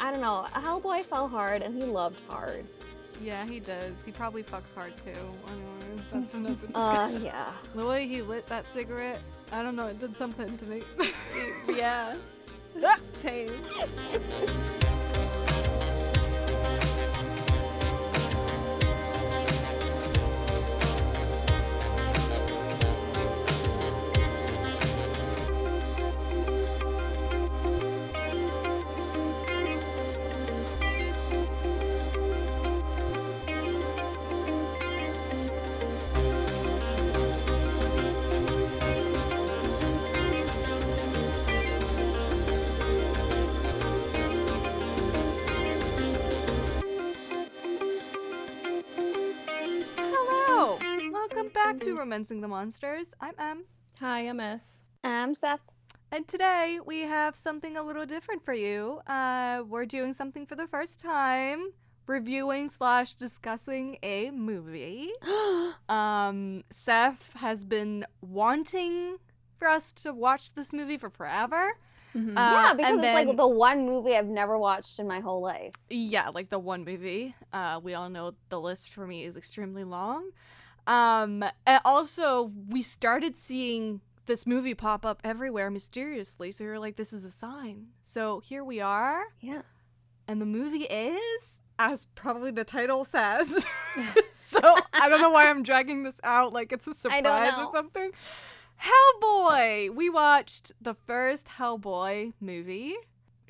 I don't know. Hellboy fell hard and he loved hard. Yeah, he does. He probably fucks hard too. Anyways, that's another discussion. Yeah. The way he lit that cigarette, I don't know, it did something to me. Yeah. Same. Hello! Welcome back to Romancing the Monsters. I'm Em. Hi, I'm S. I'm Seth. And today we have something a little different for you. We're doing something for the first time. Reviewing/discussing a movie. Seth has been wanting for us to watch this movie for forever. Mm-hmm. Yeah, because and it's then- like the one movie I've never watched in my whole life. Yeah, like the one movie. We all know the list for me is extremely long. And also, we started seeing this movie pop up everywhere mysteriously. So we were like, this is a sign. So here we are. Yeah. And the movie is, as probably the title says. So I don't know why I'm dragging this out like it's a I don't surprise know. or something. HellBoy! We watched the first HellBoy movie.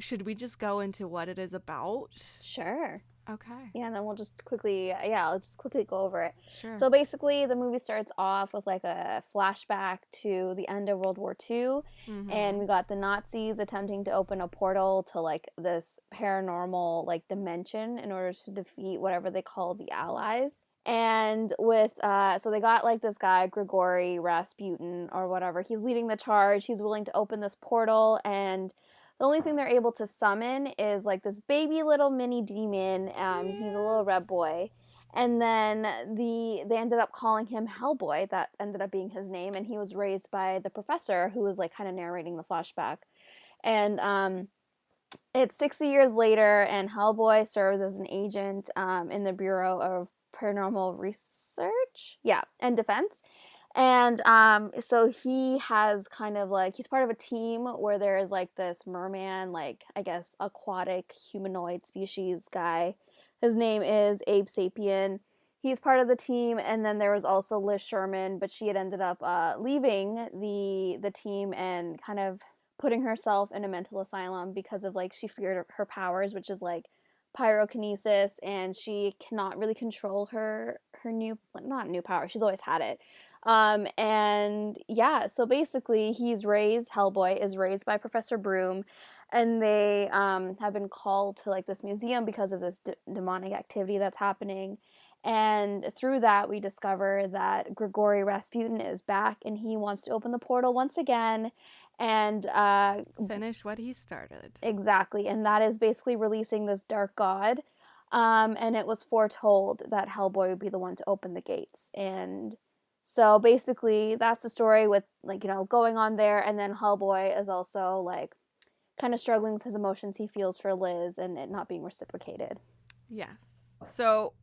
Should we just go into what it is about? Sure. Okay. Yeah, and then we'll just quickly, I'll just quickly go over it. Sure. So basically, the movie starts off with like a flashback to the end of World War II, and we got the Nazis attempting to open a portal to like this paranormal like dimension in order to defeat whatever they call the Allies. And with, so they got like this guy, Gregori Rasputin or whatever. He's leading the charge. He's willing to open this portal, and the only thing they're able to summon is like this baby little mini demon. He's a little red boy. And then they ended up calling him HellBoy. That ended up being his name. And he was raised by the professor who was like kind of narrating the flashback. And it's 60 years later, and HellBoy serves as an agent in the Bureau of Paranormal Research, and Defense. And so he has kind of like, he's part of a team where there is like this merman, like I guess aquatic humanoid species guy. His name is Abe Sapian. He's part of the team. And then there was also Liz Sherman, but she had ended up leaving the team and kind of putting herself in a mental asylum because of like she feared her powers, which is like pyrokinesis, and she cannot really control her not new power. She's always had it. And yeah, so basically HellBoy is raised by Professor Broom, and they have been called to like this museum because of this demonic activity that's happening. And through that, we discover that Gregori Rasputin is back, and he wants to open the portal once again and finish what he started. Exactly, and that is basically releasing this dark god. And it was foretold that HellBoy would be the one to open the gates. And so basically that's the story with like, going on there. And then HellBoy is also like kind of struggling with his emotions he feels for Liz and it not being reciprocated. Yes. So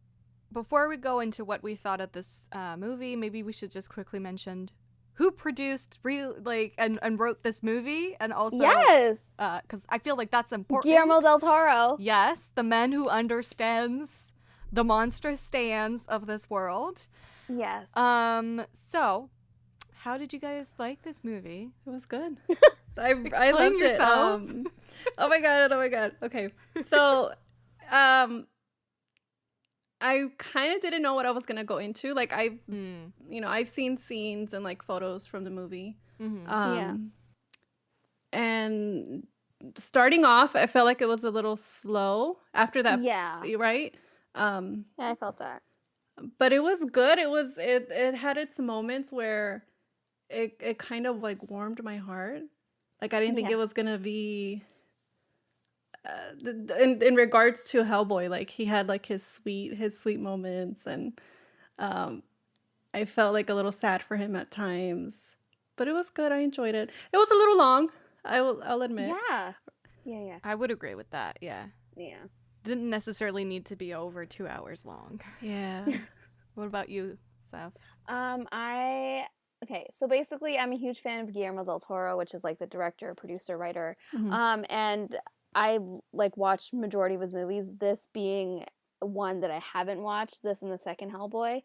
before we go into what we thought of this movie, maybe we should just quickly mention who produced and wrote this movie, and also yes, because I feel like that's important. Guillermo del Toro. Yes, the man who understands the monstrous stands of this world. Yes. So how did you guys like this movie? It was good. I Explain loved yourself. it. Oh my god. Okay. So I kind of didn't know what I was gonna go into. Like I've seen scenes and like photos from the movie. And starting off, I felt like it was a little slow after that. Yeah. Right. Yeah, I felt that. But it was good. It had its moments where it kind of like warmed my heart. Like I didn't think it was gonna be. In regards to HellBoy, like he had like his sweet moments, and I felt like a little sad for him at times, but it was good. I enjoyed it. It was a little long. I'll admit. Yeah. I would agree with that. Yeah. Yeah. Didn't necessarily need to be over 2 hours long. Yeah. What about you, Seth? Okay, so basically I'm a huge fan of Guillermo del Toro, which is like the director, producer, writer. Mhm. And I like watched majority of his movies, this being one that I haven't watched, this and the second Hellboy.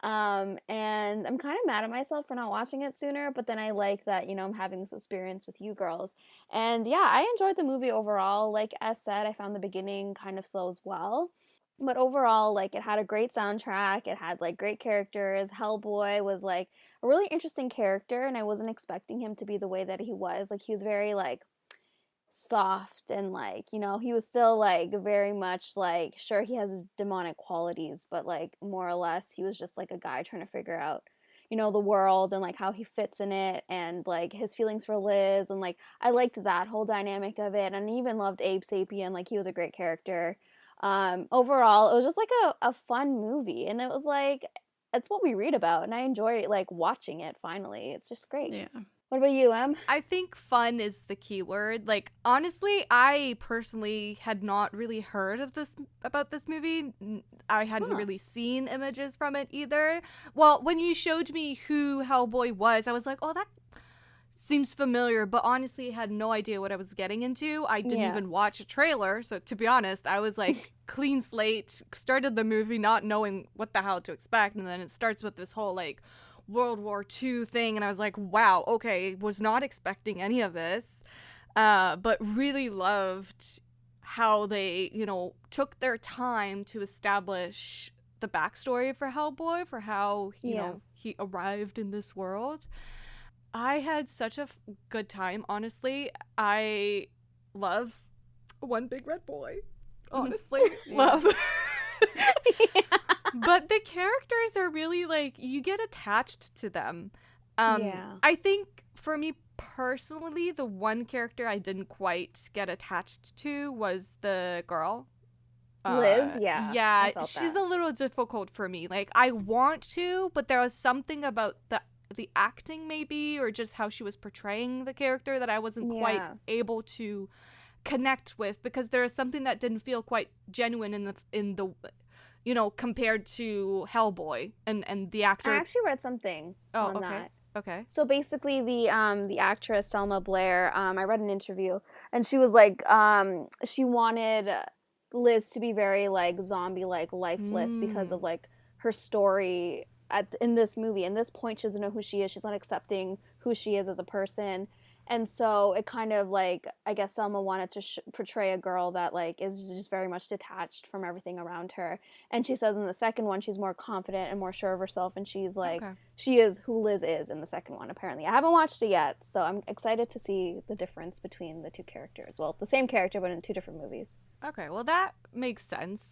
And I'm kind of mad at myself for not watching it sooner, but then I like that, I'm having this experience with you girls. And yeah, I enjoyed the movie overall. Like as said, I found the beginning kind of slow as well. But overall, like it had a great soundtrack, it had like great characters. Hellboy was like a really interesting character, and I wasn't expecting him to be the way that he was. Like he was very like soft and like he was still like very much like sure he has his demonic qualities, but like more or less he was just like a guy trying to figure out the world and like how he fits in it, and like his feelings for Liz, and like I liked that whole dynamic of it, and I even loved Abe Sapian. Like he was a great character. Overall it was just like a fun movie, and it was like it's what we read about, and I enjoy like watching it. Finally, it's just great. Yeah. What about you, Em? I think fun is the key word. Like, honestly, I personally had not really heard of about this movie. I hadn't really seen images from it either. Well, when you showed me who Hellboy was, I was like, oh, that seems familiar, but honestly, I had no idea what I was getting into. I didn't even watch a trailer, so to be honest, I was like clean slate, started the movie not knowing what the hell to expect, and then it starts with this whole like World War II thing, and I was like, wow, okay, was not expecting any of this, but really loved how they, took their time to establish the backstory for Hellboy, for how, you know, he arrived in this world. I had such a good time, honestly. I love One Big Red Boy, honestly. Love. But the characters are really like, you get attached to them. I think for me personally, the one character I didn't quite get attached to was the girl. Liz, yeah, she's a little difficult for me. Like, I want to, but there was something about the acting maybe, or just how she was portraying the character, that I wasn't quite able to connect with, because there is something that didn't feel quite genuine in the compared to Hellboy and the actor. I actually read something on that. Okay. So basically, the actress Selma Blair, I read an interview, and she was like, she wanted Liz to be very like zombie, like lifeless, because of like her story in this movie. In this point, she doesn't know who she is. She's not accepting who she is as a person. And so it kind of like, I guess Selma wanted to portray a girl that like is just very much detached from everything around her. And she says in the second one, she's more confident and more sure of herself. And she's like, she is who Liz is in the second one, apparently. I haven't watched it yet, so I'm excited to see the difference between the two characters. Well, the same character, but in two different movies. Okay, well, that makes sense.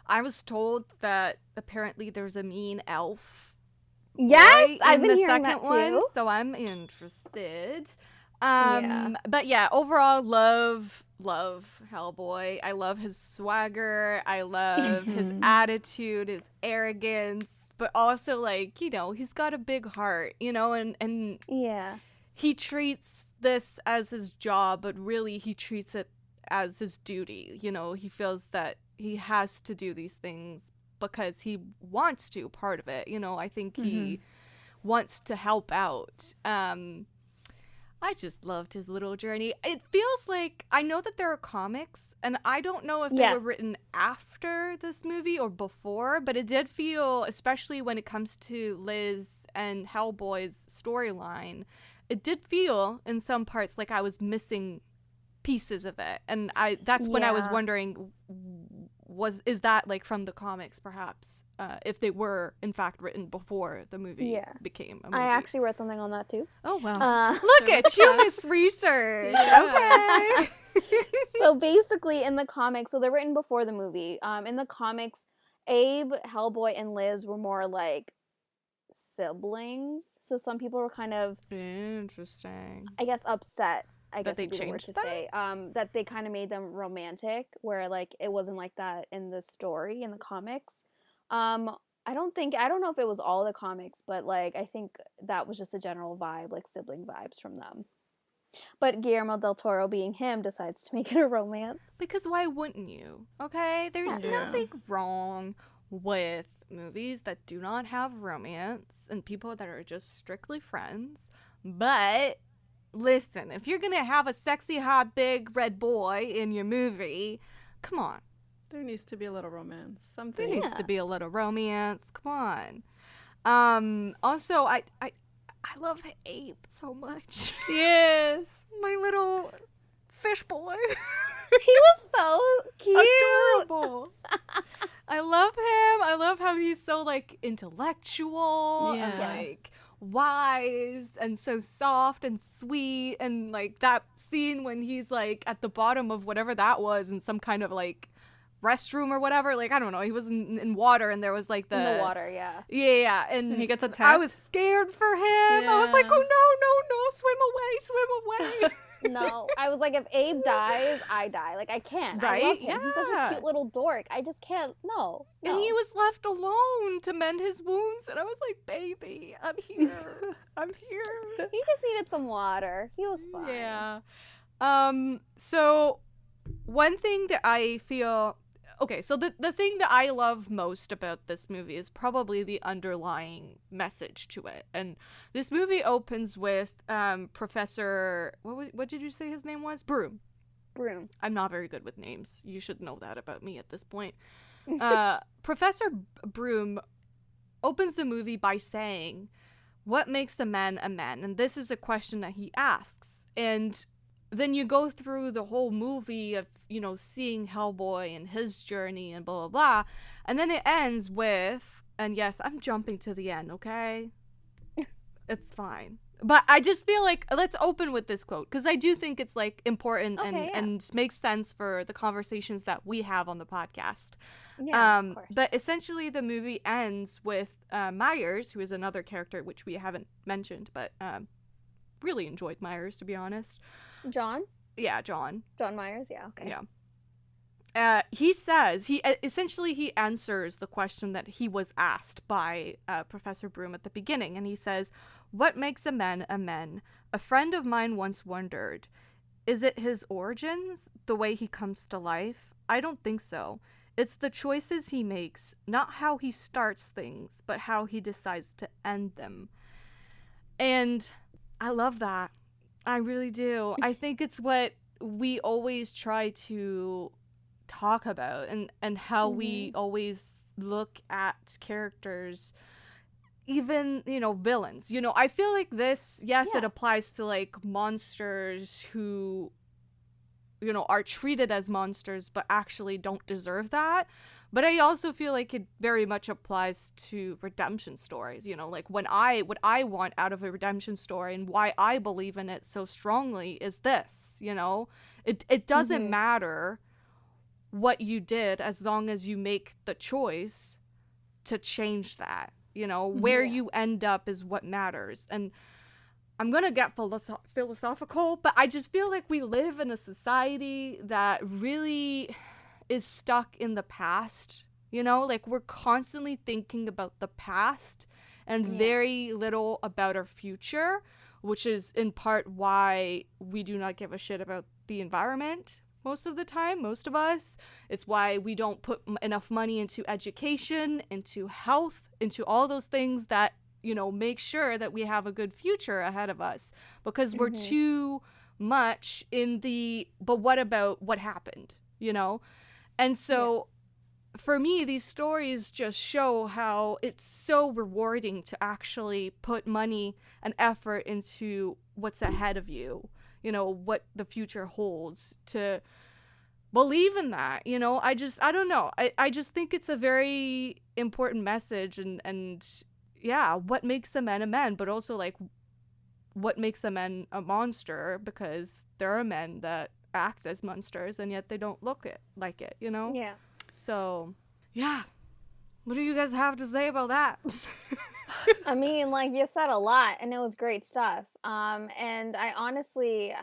I was told that apparently there's a mean elf. Yes, I've been hearing that too. One, so I'm interested. But yeah, overall, love Hellboy. I love his swagger. I love his attitude, his arrogance, but also like, he's got a big heart, and he treats this as his job, but really he treats it as his duty. He feels that he has to do these things because he wants to, part of it. I think he wants to help out. I just loved his little journey. It feels like, I know that there are comics, and I don't know if they were written after this movie or before, but it did feel, especially when it comes to Liz and Hellboy's storyline, it did feel in some parts like I was missing pieces of it. And that's when I was wondering, is that like from the comics perhaps, if they were in fact written before the movie became a movie. I actually read something on that too. Oh wow. Look at you, Miss Research. Okay. So basically in the comics, so they're written before the movie. In the comics, Abe, Hellboy, and Liz were more like siblings. So some people were kind of interesting, I guess, upset, I guess they would be the word changed to that? say, that they kind of made them romantic, where like it wasn't like that in the story in the comics. I don't know if it was all the comics, but like I think that was just a general vibe, like sibling vibes from them. But Guillermo del Toro, being him, decides to make it a romance. Because why wouldn't you? Okay? There's Yeah. nothing wrong with movies that do not have romance and people that are just strictly friends. But listen, if you're gonna have a sexy, hot, big red boy in your movie, come on. There needs to be a little romance. There Something. needs to be a little romance. Come on. Also, I love Abe so much. Yes. My little fish boy. He was so cute. Adorable. I love him. I love how he's so like intellectual and Yes. like wise and so soft and sweet, and like that scene when he's like at the bottom of whatever that was in some kind of like restroom or whatever, like I don't know, he was in water and there was like In the water, yeah. yeah, and And he gets I attacked. was scared for him. I was like, Yeah. oh no, swim away. No, I was like, if Abe dies, I die. Like, I can't. I love Right? him. He's such a Yeah. cute little dork. I just can't. No. And he was left alone to mend his wounds, and I was like, baby, I'm here. I'm here. He just needed some water. He was fine. Yeah. So one thing that I feel, okay, so the thing that I love most about this movie is probably the underlying message to it. And this movie opens with Professor, what did you say his name was? Broom. I'm not very good with names. You should know that about me at this point. Professor Broom opens the movie by saying, what makes a man a man? And this is a question that he asks. And then you go through the whole movie of, you know, seeing HellBoy and his journey and blah, blah, blah. And then it ends with, and yes, I'm jumping to the end, okay? It's fine. But I just feel like, let's open with this quote, because I do think it's, like, important and makes sense for the conversations that we have on the podcast. Yeah, of course. But essentially the movie ends with Myers, who is another character which we haven't mentioned, but really enjoyed Myers, to be honest. John? Yeah, John. John Myers? Yeah, okay. Yeah. He says, he answers the question that he was asked by Professor Broom at the beginning, and he says, what makes a man a man? A friend of mine once wondered, is it his origins, the way he comes to life? I don't think so. It's the choices he makes, not how he starts things, but how he decides to end them. And I love that. I really do. I think it's what we always try to talk about, and how we always look at characters, even, you know, villains. You know, I feel like this, yes, it applies to like monsters who, you know, are treated as monsters but actually don't deserve that. But I also feel like it very much applies to redemption stories, you know, like what I want out of a redemption story and why I believe in it so strongly is this, you know, it doesn't matter what you did as long as you make the choice to change that, you know, where you end up is what matters. And I'm gonna get philosophical, but I just feel like we live in a society that really is stuck in the past, you know, like we're constantly thinking about the past and very little about our future, which is in part why we do not give a shit about the environment most of the time, most of us. It's why we don't put enough money into education, into health, into all those things that, you know, make sure that we have a good future ahead of us, because we're too much in the, but what about what happened, you know? And so for me, these stories just show how it's so rewarding to actually put money and effort into what's ahead of you, you know, what the future holds, to believe in that, you know. I don't know. I just think it's a very important message, and yeah, what makes a man a man, but also like what makes a man a monster, because there are men that act as monsters and yet they don't look like it, you know? Yeah. So, yeah. What do you guys have to say about that? I mean, like, you said a lot, and it was great stuff. And I honestly,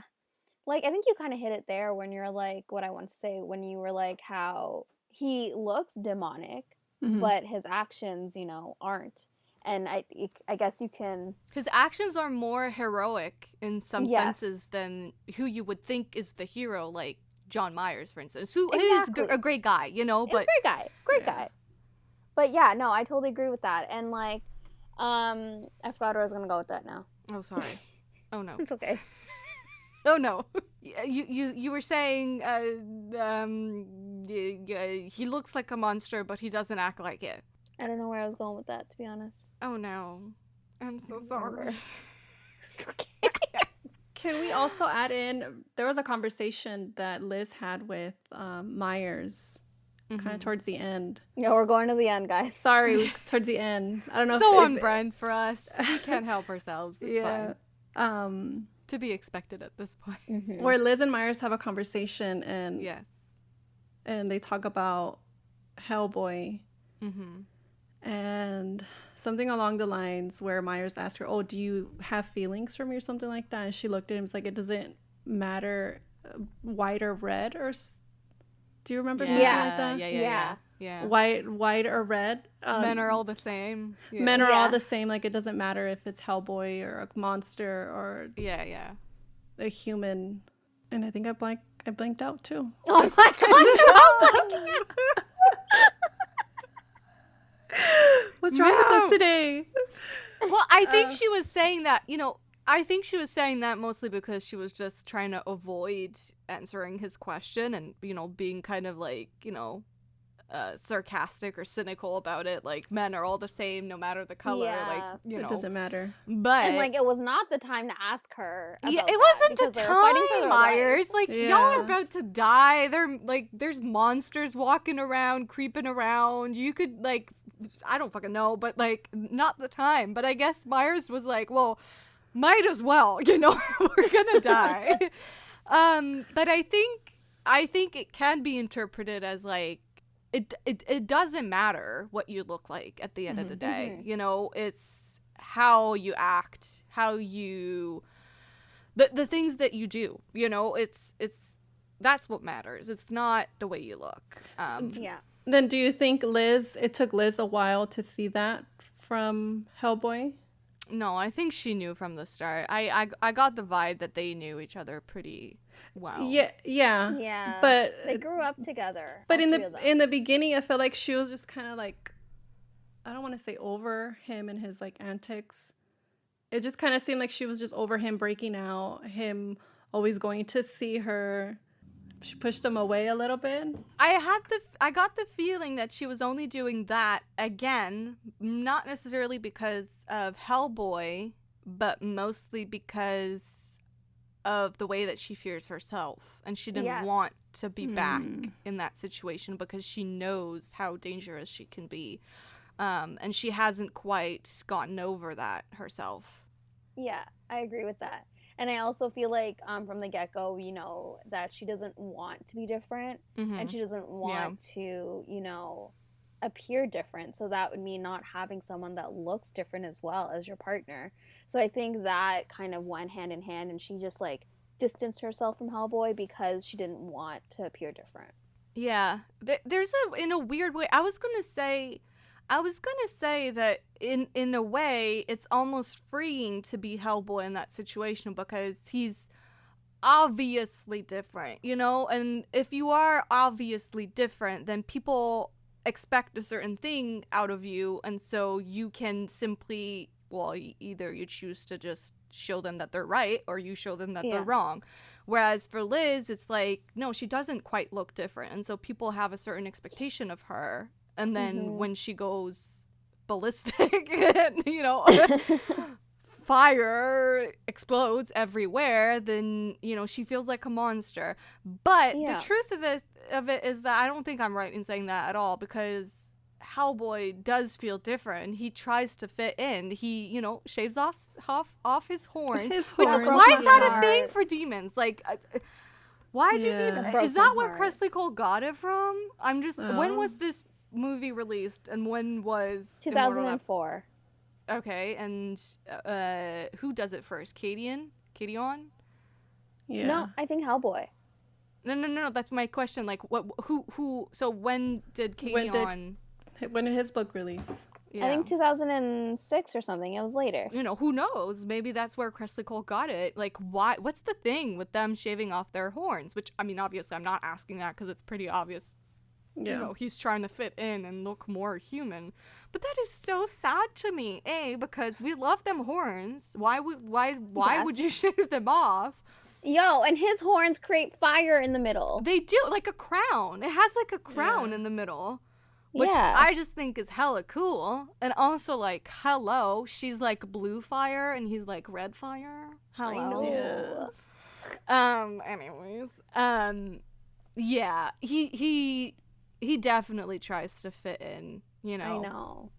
like, I think you kind of hit it there when you're like, what I want to say, when you were like, how he looks demonic, but his actions, you know, aren't. And I guess you can. His actions are more heroic in some senses than who you would think is the hero, like John Myers, for instance, who is a great guy, you know. But he's a great guy. But yeah, no, I totally agree with that. And like, I forgot where I was gonna go with that now. Oh, sorry. Oh no. It's okay. Oh no. You were saying he looks like a monster, but he doesn't act like it. I don't know where I was going with that, to be honest. Oh no. I'm so sorry. It's okay. Can we also add in, there was a conversation that Liz had with Myers kind of towards the end. No, we're going to the end, guys. Sorry, towards the end. I don't know. So on brand for us. We can't help ourselves. It's fine. To be expected at this point. Where Liz and Myers have a conversation and yes, and they talk about HellBoy. And something along the lines where Myers asked her, "Oh, do you have feelings for me?" or something like that. And she looked at him and was like, "It doesn't matter white or red," or do you remember something like that? Yeah. White or red. Men are all the same. Yeah. Men are all the same. Like, it doesn't matter if it's HellBoy or a monster or a human. And I think I blinked out too. Oh my gosh! What's wrong with us today? Well, I think she was saying that, I think she was saying that mostly because she was just trying to avoid answering his question and, being kind of like, sarcastic or cynical about it. Like, men are all the same no matter the color. Yeah. Like, It doesn't matter. But and like, it was not the time to ask her about it wasn't that the time, Myers. Like, y'all are Yeah. about to die. There's monsters walking around, creeping around. You could, like, I don't fucking know, but, like, not the time. But I guess Myers was like, well, might as well, we're gonna die. But I think it can be interpreted as, like, it doesn't matter what you look like at the end of the day. It's how you act, how you the things that you do. It's that's what matters. It's not the way you look. Then do you think it took Liz a while to see that from HellBoy? No, I think she knew from the start. I got the vibe that they knew each other pretty well. Yeah. But they grew up together. But in the beginning, I felt like she was just kind of like, I don't want to say over him and his like antics. It just kind of seemed like she was just over him breaking out, him always going to see her. She pushed him away a little bit. I got the feeling that she was only doing that, again, not necessarily because of HellBoy, but mostly because of the way that she fears herself. And she didn't want to be back in that situation because she knows how dangerous she can be. And she hasn't quite gotten over that herself. Yeah, I agree with that. And I also feel like from the get-go, that she doesn't want to be different and she doesn't want to, appear different. So that would mean not having someone that looks different as well as your partner. So I think that kind of went hand in hand, and she just like distanced herself from HellBoy because she didn't want to appear different. Yeah. There's in a weird way, I was going to say that in a way, it's almost freeing to be HellBoy in that situation because he's obviously different, And if you are obviously different, then people expect a certain thing out of you, and so you can simply, either you choose to just show them that they're right or you show them that they're wrong. Whereas for Liz, it's like, no, she doesn't quite look different, and so people have a certain expectation of her. And then when she goes ballistic, fire explodes everywhere, then, she feels like a monster. But the truth of it is that I don't think I'm right in saying that at all, because HellBoy does feel different. He tries to fit in. He, shaves off his horns. Why is that a thing for demons? Like, why do demons? Is that where Cressley Cole got it from? When was this movie released, and when was 2004? Okay, and who does it first? Kadeon? Yeah. No, I think HellBoy. No, that's my question. Like, who? So when did Kadeon? When did his book release? I think 2006 or something. It was later. You know, who knows? Maybe that's where Cressley Cole got it. Like, why? What's the thing with them shaving off their horns? Which, I mean, obviously, I'm not asking that because it's pretty obvious. Yeah. You know, he's trying to fit in and look more human. But that is so sad to me, because we love them horns. Why would you shave them off? Yo, and his horns create fire in the middle. They do, like a crown. It has like a crown in the middle. Which I just think is hella cool. And also, like, hello, she's like blue fire and he's like red fire. Hello. I know. Yeah. Anyways. Yeah. He definitely tries to fit in, you know. I know.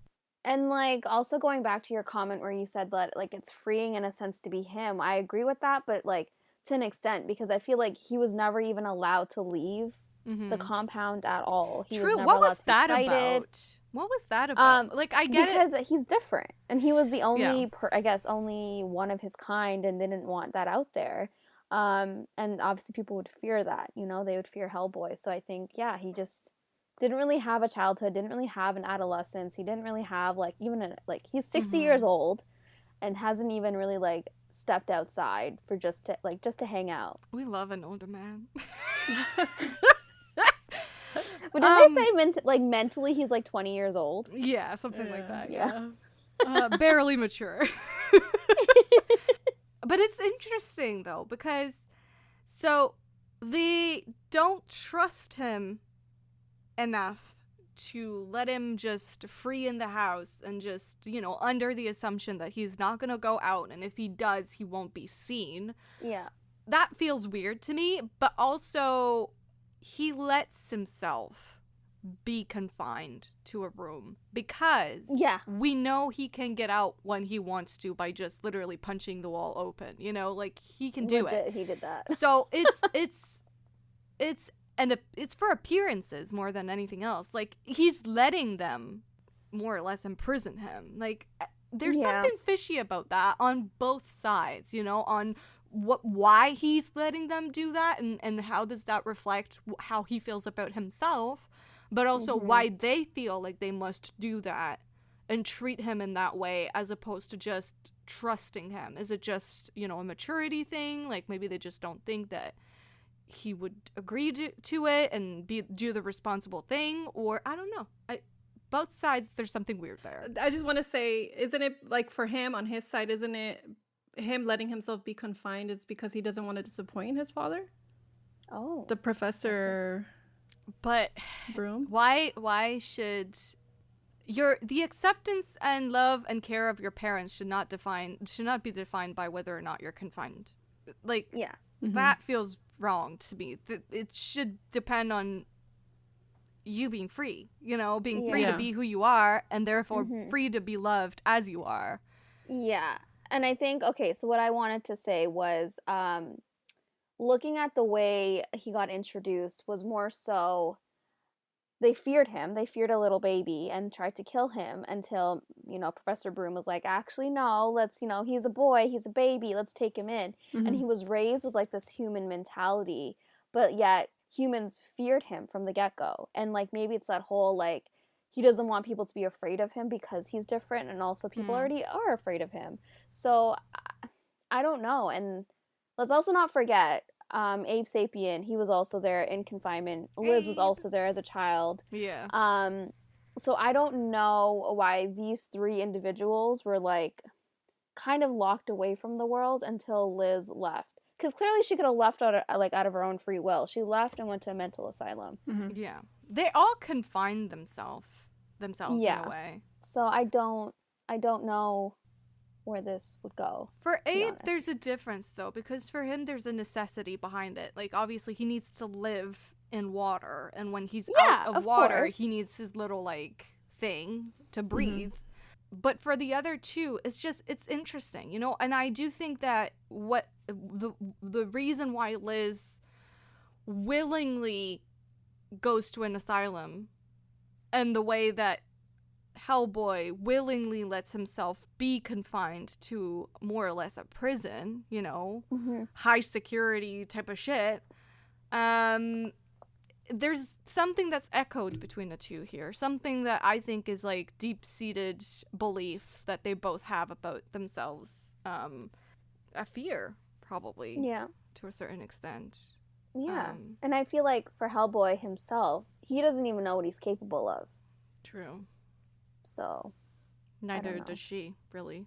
And, like, also going back to your comment where you said that, like, it's freeing in a sense to be him. I agree with that, but, like, to an extent, because I feel like he was never even allowed to leave the compound at all. He was never What allowed was to be that cited. about? What was that about? Like, I get because it. Because he's different. And he was the only, I guess, only one of his kind, and they didn't want that out there. And obviously people would fear that, you know, they would fear HellBoy. So I think, he just didn't really have a childhood, didn't really have an adolescence. He didn't really have, like, even, he's 60 years old and hasn't even really, like, stepped outside for just to hang out. We love an older man. But did they say mentally he's, like, 20 years old? Yeah, something like that. Yeah. Barely mature. But it's interesting, though, because so they don't trust him enough to let him just free in the house and just, you know, under the assumption that he's not going to go out, and if he does, he won't be seen. Yeah. That feels weird to me, but also he lets himself be confined to a room because we know he can get out when he wants to by just literally punching the wall open, you know, like he can do it. He did that. So it's for appearances more than anything else. Like, he's letting them more or less imprison him. Like, there's something fishy about that on both sides, you know, on why he's letting them do that and how does that reflect how he feels about himself, but also why they feel like they must do that and treat him in that way as opposed to just trusting him. Is it just, you know, a maturity thing? Like, maybe they just don't think that he would agree to it and do the responsible thing, or I don't know. Both sides, there's something weird there. I just want to say, isn't it, like, for him on his side, isn't it him letting himself be confined is because he doesn't want to disappoint his father? Oh. The Professor But Broom? Why should the acceptance and love and care of your parents should not be defined by whether or not you're confined? Like, that feels wrong to me. It should depend on you being free, you know, being free to be who you are and therefore free to be loved as you are. Yeah. And I think, so what I wanted to say was looking at the way he got introduced was more so they feared him. They feared a little baby and tried to kill him until, you know, Professor Broom was like, actually, no, let's, you know, he's a boy, he's a baby, let's take him in. And he was raised with, like, this human mentality, but yet humans feared him from the get-go. And, like, maybe it's that whole, like, he doesn't want people to be afraid of him because he's different, and also people already are afraid of him. So, I don't know. And let's also not forget, Abe Sapian, he was also there in confinement. Liz was also there as a child. Yeah. So I don't know why these three individuals were, like, kind of locked away from the world until Liz left. Because clearly she could have left out of her own free will. She left and went to a mental asylum. Yeah. They all confined themselves in a way. So I don't know where this would go. For Abe, there's a difference, though, because for him, there's a necessity behind it. Like, obviously, he needs to live in water, and when he's out of water, course. He needs his little, like, thing to breathe. But for the other two, it's interesting, you know? And I do think that the reason why Liz willingly goes to an asylum and the way that HellBoy willingly lets himself be confined to more or less a prison, you know, high security type of shit, there's something that's echoed between the two here. Something that I think is like deep-seated belief that they both have about themselves. A fear, probably. Yeah. To a certain extent. Yeah. And I feel like for HellBoy himself, he doesn't even know what he's capable of. True. So. Neither does she, really.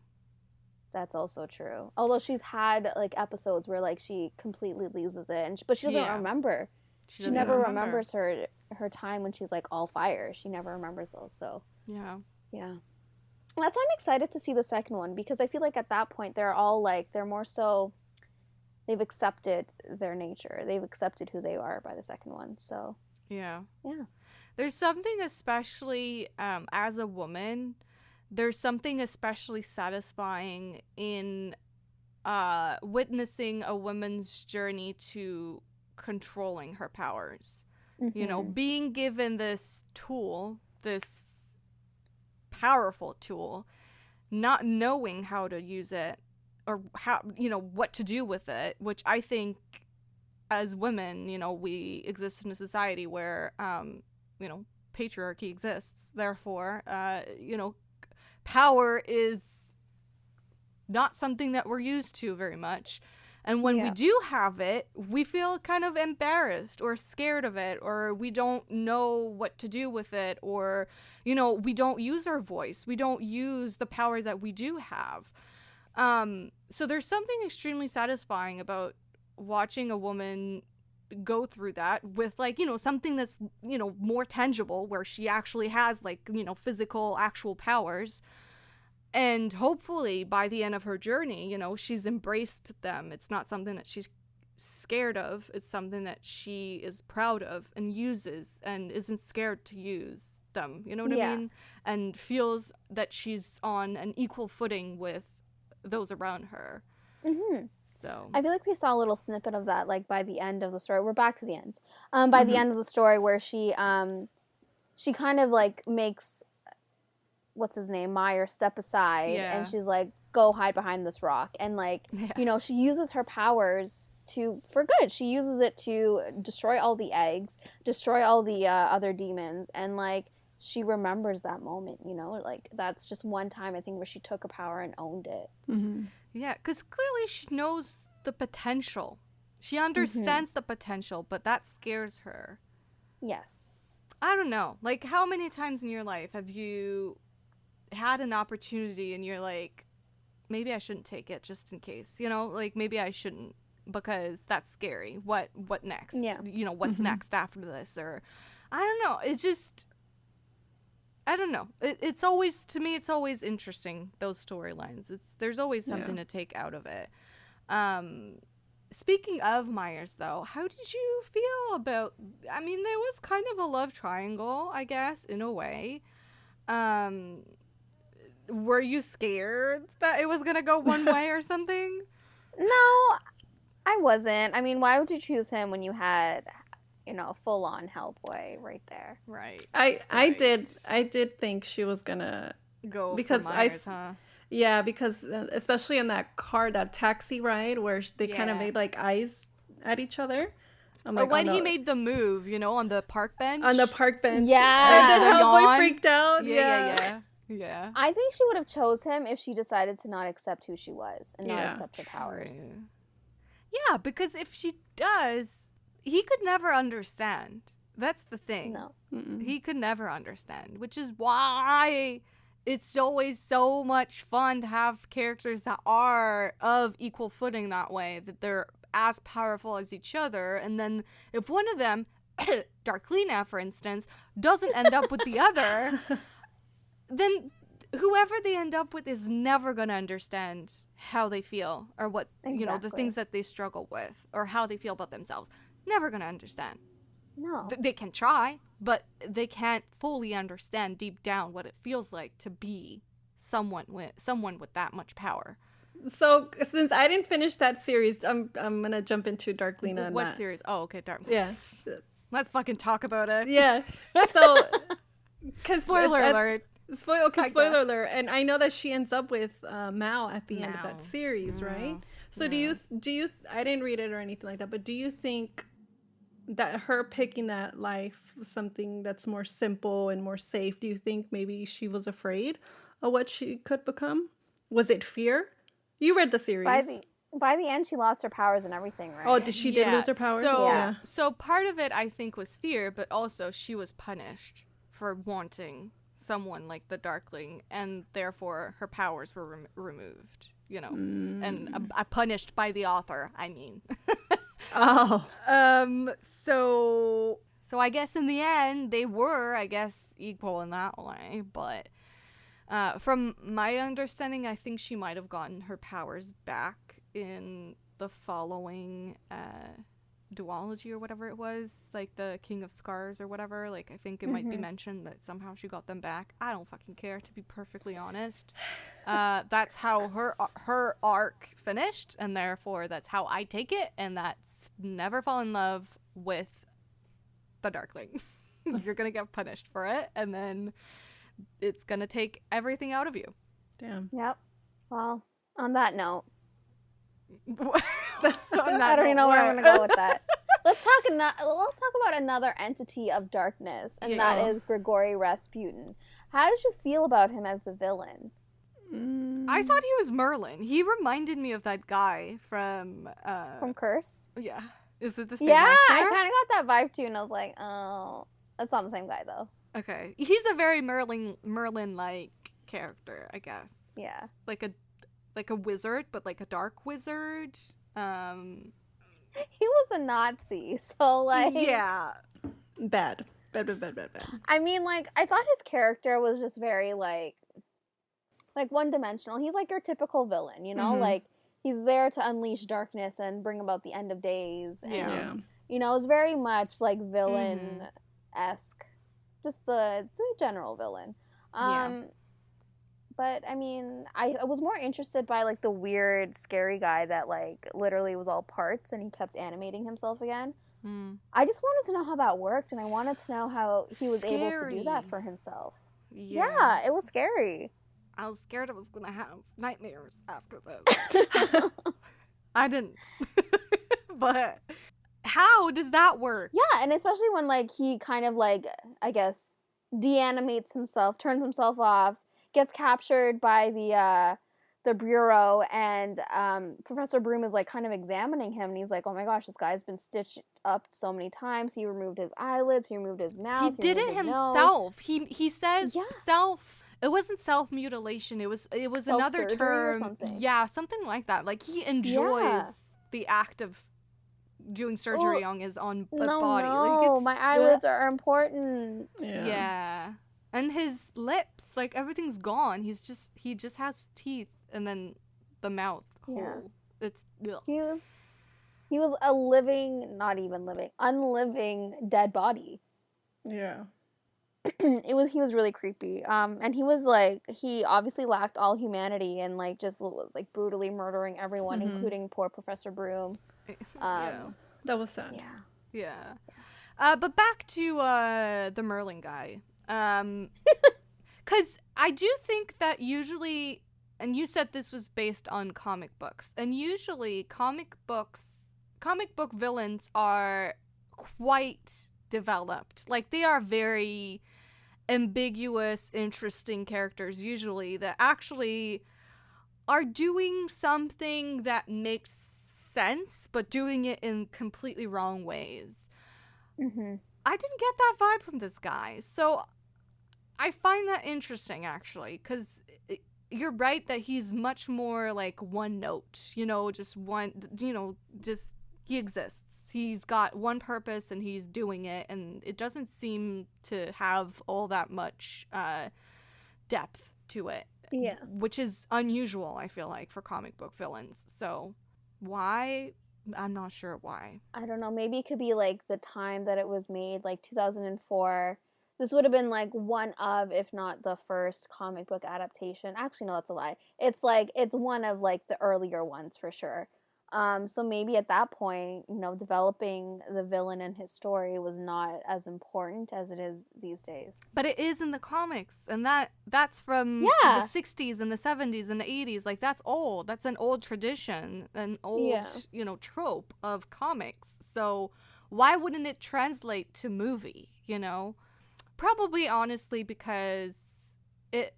That's also true. Although she's had like episodes where like she completely loses it, but she doesn't remember. She never remembers her time when she's like all fire. She never remembers those. So yeah. And that's why I'm excited to see the second one, because I feel like at that point they're all like they're more so they've accepted their nature. They've accepted who they are by the second one. So yeah. There's something especially as a woman. There's something especially satisfying in witnessing a woman's journey to controlling her powers. Mm-hmm. You know, being given this tool, this powerful tool, not knowing how to use it or how, you know, what to do with it, which I think as women, you know, we exist in a society where, you know, patriarchy exists. Therefore, you know, power is not something that we're used to very much. And when we do have it, we feel kind of embarrassed or scared of it, or we don't know what to do with it, or, you know, we don't use our voice. We don't use the power that we do have. So there's something extremely satisfying about watching a woman go through that with, like, you know, something that's, you know, more tangible, where she actually has, like, you know, physical actual powers, and hopefully by the end of her journey, you know, she's embraced them. It's not something that she's scared of. It's something that she is proud of and uses and isn't scared to use them, you know what I mean, and feels that she's on an equal footing with those around her. So I feel like we saw a little snippet of that, like by the end of the story. We're back to the end. By the end of the story, where she kind of like makes what's his name, Meyer, step aside, and she's like, go hide behind this rock, and like you know, she uses her powers for good. She uses it to destroy all the eggs, destroy all the other demons, and like she remembers that moment, you know, like that's just one time I think where she took a power and owned it. Yeah, because clearly she knows the potential. She understands the potential, but that scares her. Yes. I don't know. Like, how many times in your life have you had an opportunity and you're like, maybe I shouldn't take it just in case, you know, like maybe I shouldn't because that's scary. What next? Yeah. You know, what's next after this? Or I don't know. It's just, I don't know. It's always, to me, it's always interesting, those storylines. There's always something to take out of it. Speaking of Myers, though, how did you feel about, I mean, there was kind of a love triangle, I guess, in a way. Were you scared that it was going to go one way or something? No, I wasn't. I mean, why would you choose him when you had, you know, full-on HellBoy right there? Right. I did think she was gonna go because for Myers, huh? Yeah, because especially in that taxi ride where they kind of made like eyes at each other. I'm like, or when he made the move, you know, on the park bench. On the park bench. Yeah. And then HellBoy freaked out. Yeah. I think she would have chose him if she decided to not accept who she was and not accept her powers. Yeah, because if she does, he could never understand. That's the thing. No. He could never understand, which is why it's always so much fun to have characters that are of equal footing that way, that they're as powerful as each other. And then if one of them, Darklina, for instance, doesn't end up with the other, then whoever they end up with is never going to understand how they feel or what, you know, the things that they struggle with or how they feel about themselves. Never going to understand. No. They can try, but they can't fully understand deep down what it feels like to be someone with that much power. So since I didn't finish that series, I'm gonna jump into Darklina. What series? Oh, okay, Darklina. Yeah. Let's fucking talk about it. Yeah. So, spoiler alert. Spoiler alert. And I know that she ends up with Mao at the end of that series, right? So do you? I didn't read it or anything like that, but do you think that her picking that life, something that's more simple and more safe, do you think maybe she was afraid of what she could become? Was it fear? You read the By series. the by the end, she lost her powers and everything, Oh, right? she did lose her powers? So, Yeah. so part of it, I think, was fear, but also she was punished for wanting someone like the Darkling, and therefore her powers were removed, you know, and punished by the author, I mean. Oh. So I guess in the end, they were, I guess, equal in that way, but from my understanding, I think she might have gotten her powers back in the following duology or whatever it was, like the King of Scars or whatever. Like, I think it might be mentioned that somehow she got them back. I don't fucking care, to be perfectly honest. That's how her arc finished, and therefore that's how I take it, and that's never fall in love with the Darkling. You're gonna get punished for it, and then it's gonna take everything out of you. Damn. Yep. Well, on that note, I I don't even know where I'm gonna go with that. Let's talk about another entity of darkness, and that is Gregori Rasputin. How did you feel about him as the villain? I thought he was Merlin. He reminded me of that guy from Cursed? Yeah. Is it the same Yeah, actor? I kind of got that vibe too, and I was like, oh, that's not the same guy though. Okay. He's a very Merlin-like character, I guess. Yeah. Like a wizard, but like a dark wizard. He was a Nazi, so like Yeah. Bad. I mean, like, I thought his character was just very like one-dimensional. He's like your typical villain, you know? Like, he's there to unleash darkness and bring about the end of days. And, you know, it's very much like villain-esque. Just the general villain. But, I mean, I was more interested by, like, the weird, scary guy that, like, literally was all parts and he kept animating himself again. I just wanted to know how that worked, and I wanted to know how he was able to do that for himself. Yeah, it was scary. I was scared I was going to have nightmares after this. I didn't. But how does that work? Yeah, and especially when, like, he kind of, like, I guess, de-animates himself, turns himself off, gets captured by the bureau, and Professor Broom is like kind of examining him, and he's like, oh my gosh, this guy's been stitched up so many times. He removed his eyelids, he removed his mouth, he did it himself. He says self. It wasn't self-mutilation. It was another term. Or something. Yeah, something like that. Like, he enjoys the act of doing surgery on his own body. No, like, my eyelids are important. Yeah. And his lips, like, everything's gone. He just has teeth, and then the mouth hole. It's ugh. He was a living, not even living, unliving dead body. Yeah. He was really creepy. And he was like, he obviously lacked all humanity and like just was like brutally murdering everyone, including poor Professor Broom. That was sad. Yeah. But back to the Merlin guy. 'Cause I do think that usually, and you said this was based on comic books, and usually comic book villains are quite developed. Like, they are very ambiguous, interesting characters usually that actually are doing something that makes sense, but doing it in completely wrong ways. I didn't get that vibe from this guy, so I find that interesting, actually, because you're right that he's much more like one note, just he exists. He's got one purpose and he's doing it, and it doesn't seem to have all that much depth to it. Yeah. Which is unusual, I feel like, for comic book villains. So why? I'm not sure why. I don't know. Maybe it could be like the time that it was made, like 2004. This would have been like one of, if not the first comic book adaptation. Actually, no, that's a lie. It's one of like the earlier ones for sure. So maybe at that point, developing the villain and his story was not as important as it is these days. But it is in the comics, and that's from the 60s and the 70s and the 80s. Like, that's old. That's an old tradition, an old, trope of comics. So why wouldn't it translate to movie, you know? Probably, honestly, because it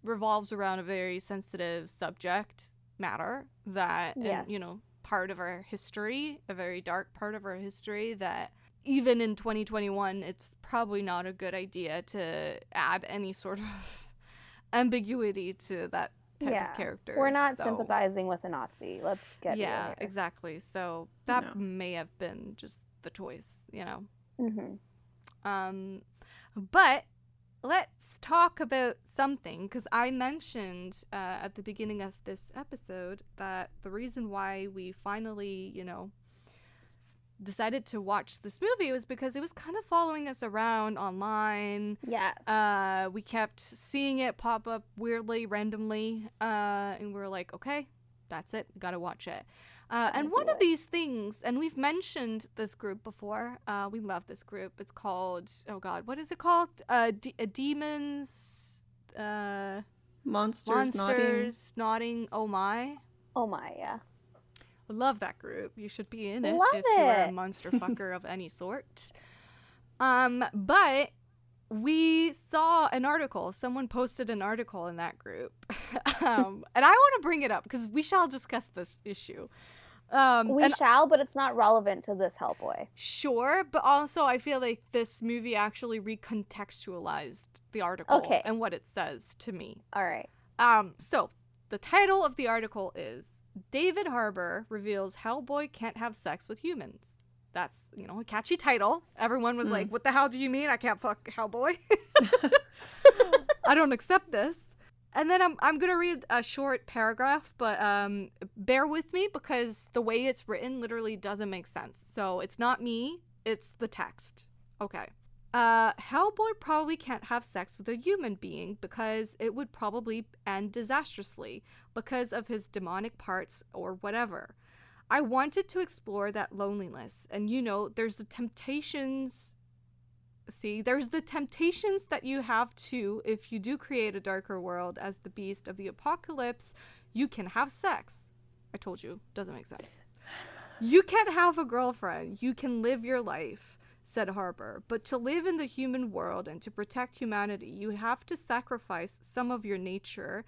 revolves around a very sensitive subject matter that, Yes. and, you know, part of our history, a very dark part of our history that even in 2021, it's probably not a good idea to add any sort of ambiguity to that type of character. We're not sympathizing with a Nazi. Let's get real here. Exactly. So that may have been just the choice, you know. But let's talk about something, because I mentioned at the beginning of this episode that the reason why we finally, you know, decided to watch this movie was because it was kind of following us around online. Yes. We kept seeing it pop up weirdly, randomly, and we were like, okay, that's it, we gotta watch it. And one of these things, and we've mentioned this group before, we love this group, it's called, oh god, what is it called? Demons, Monsters Nodding, Oh My. Oh My, yeah. I love that group. You should be in it if you're a monster fucker of any sort. But we saw an article. Someone posted an article in that group. And I want to bring it up because we shall discuss this issue. We shall, but it's not relevant to this HellBoy. Sure, but also I feel like this movie actually recontextualized the article and what it says to me. All right. So the title of the article is David Harbour reveals HellBoy can't have sex with humans. That's, you know, a catchy title. Everyone was like, what the hell do you mean I can't fuck HellBoy? I don't accept this. And then I'm going to read a short paragraph, but bear with me because the way it's written literally doesn't make sense. So it's not me, it's the text. Okay. HellBoy probably can't have sex with a human being because it would probably end disastrously because of his demonic parts or whatever. I wanted to explore that loneliness, and you know, there's the temptations that you have too if you do create a darker world as the beast of the apocalypse. You can have sex. I told you, doesn't make sense. You can't have a girlfriend. You can live your life, said Harbour, but to live in the human world and to protect humanity, you have to sacrifice some of your nature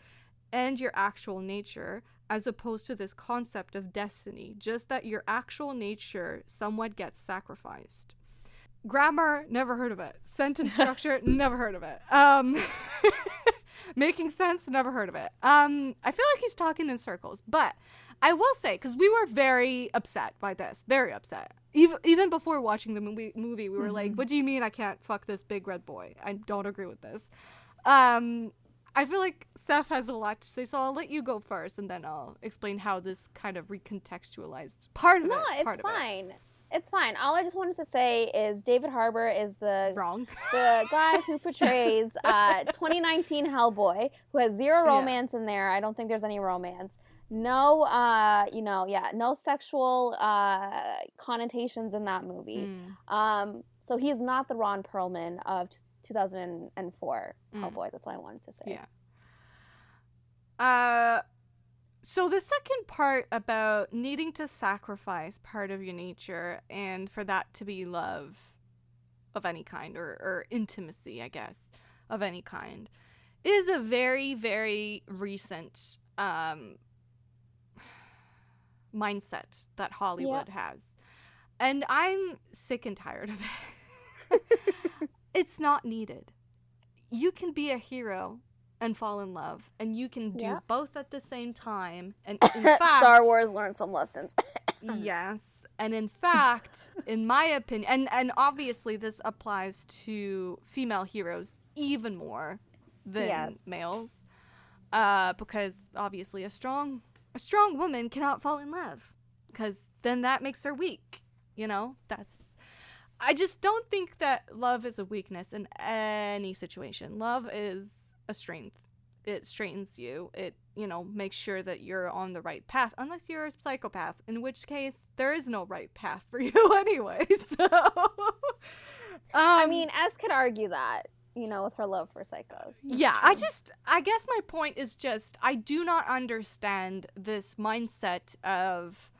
and your actual nature, as opposed to this concept of destiny, just that your actual nature somewhat gets sacrificed. Grammar, never heard of it. Sentence structure, never heard of it. Making sense, never heard of it. I feel like he's talking in circles, but I will say, because we were very upset by this, very upset. Even before watching the movie, we were like, what do you mean I can't fuck this big red boy? I don't agree with this. I feel like Steph has a lot to say, so I'll let you go first, and then I'll explain how this kind of recontextualized part of it. No, it's fine. It's fine. All I just wanted to say is David Harbour is the guy who portrays 2019 HellBoy, who has zero romance in there. I don't think there's any romance. No, no sexual connotations in that movie. So he is not the Ron Perlman of 2004 HellBoy. That's all I wanted to say. Yeah. So the second part about needing to sacrifice part of your nature and for that to be love of any kind or intimacy, I guess, of any kind, is a very, very recent mindset that Hollywood has. And I'm sick and tired of it. It's not needed. You can be a hero and fall in love, and you can do both at the same time. And in fact, Star Wars learned some lessons. Yes, and in fact, in my opinion, and obviously this applies to female heroes even more than males, because obviously a strong woman cannot fall in love, because then that makes her weak. You know, I just don't think that love is a weakness in any situation. Love is a strength. It straightens you. It, makes sure that you're on the right path, unless you're a psychopath, in which case there is no right path for you anyway. So I mean, S could argue that, with her love for psychos. Yeah, I guess my point is just I do not understand this mindset of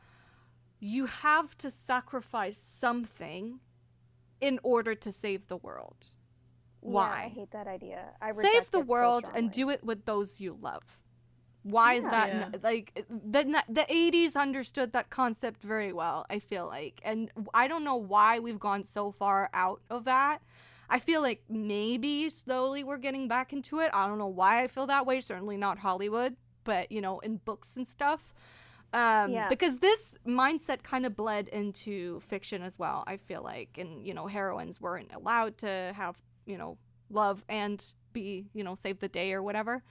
you have to sacrifice something in order to save the world. Why? Yeah, I hate that idea. I reject Save the it so world and strongly. do it with those you love. Why is that? Yeah. Like, the 80s understood that concept very well, I feel like. And I don't know why we've gone so far out of that. I feel like maybe slowly we're getting back into it. I don't know why I feel that way. Certainly not Hollywood, but, you know, in books and stuff. Because this mindset kind of bled into fiction as well, I feel like. And, you know, heroines weren't allowed to have, you know, love and be, you know, save the day or whatever.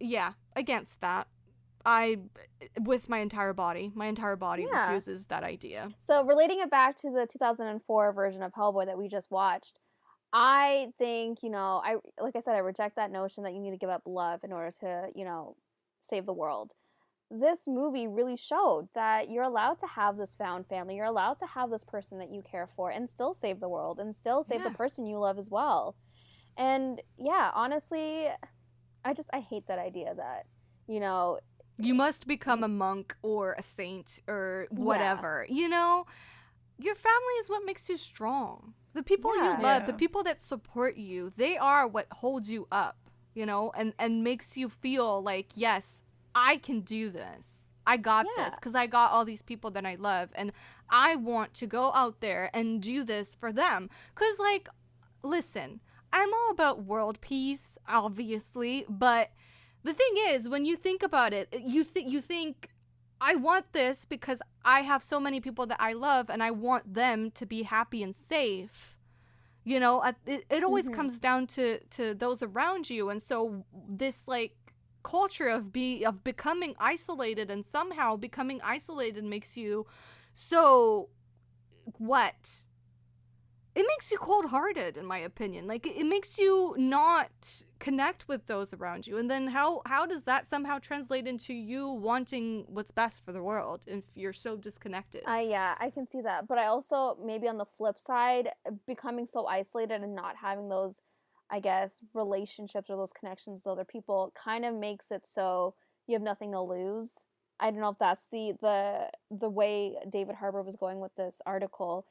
Yeah, against that. With my entire body refuses that idea. So relating it back to the 2004 version of Hellboy that we just watched, I think, you know, like I said, I reject that notion that you need to give up love in order to, you know, save the world. This movie really showed that you're allowed to have this found family. You're allowed to have this person that you care for and still save the world and still save the person you love as well. And yeah, honestly, I hate that idea that, you know, you must become a monk or a saint or whatever. Yeah. You know, your family is what makes you strong. The people you love, the people that support you, they are what holds you up, you know, and makes you feel like, yes, I can do this. I got this because I got all these people that I love, and I want to go out there and do this for them. Because, like, listen, I'm all about world peace, obviously, but the thing is, when you think about it, you think, I want this because I have so many people that I love, and I want them to be happy and safe. You know, it always comes down to those around you, and so this, like, culture of becoming isolated, and somehow becoming isolated makes you so what? It makes you cold-hearted, in my opinion. Like, it makes you not connect with those around you. And then how does that somehow translate into you wanting what's best for the world if you're so disconnected? Yeah, I can see that. But I also, maybe on the flip side, becoming so isolated and not having those, I guess, relationships or those connections with other people kind of makes it so you have nothing to lose. I don't know if that's the way David Harbour was going with this article,